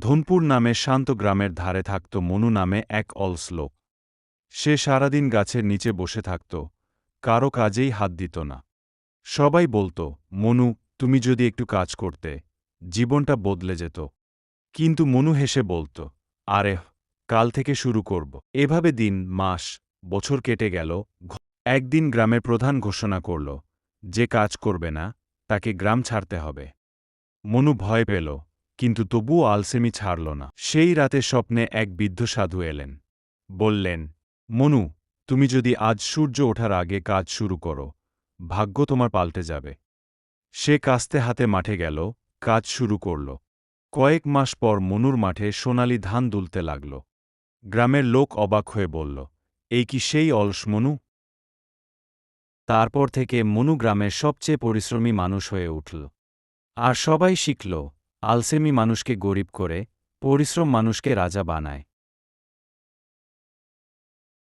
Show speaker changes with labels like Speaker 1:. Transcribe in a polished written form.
Speaker 1: ধনপুর নামে শান্ত গ্রামের ধারে থাকত মনু নামে এক অলস লোক। সে সারাদিন গাছের নিচে বসে থাকত, কারো কাজেই হাত দিত না। সবাই বলত, মনু, তুমি যদি একটু কাজ করতে, জীবনটা বদলে যেত। কিন্তু মনু হেসে বলত, আরে, কাল থেকে শুরু করব। এভাবে দিন, মাস, বছর কেটে গেল। একদিন গ্রামের প্রধান ঘোষণা করল, যে কাজ করবে না, তাকে গ্রাম ছাড়তে হবে। মনু ভয় পেল, কিন্তু তবুও আলসেমি ছাড়ল না। সেই রাতে স্বপ্নে এক বৃদ্ধ সাধু এলেন। বললেন, মনু, তুমি যদি আজ সূর্য ওঠার আগে কাজ শুরু করো, ভাগ্য তোমার পাল্টে যাবে। সে কাস্তে হাতে মাঠে গেল, কাজ শুরু করল। কয়েক মাস পর মনুর মাঠে সোনালি ধান দুলতে লাগল। গ্রামের লোক অবাক হয়ে বলল, এই কি সেই অলস মনু? তারপর থেকে মনু গ্রামের সবচেয়ে পরিশ্রমী মানুষ হয়ে উঠল। আর সবাই শিখল, আলসেমি মানুষকে গরিব করে, পরিশ্রম মানুষকে রাজা বানায়।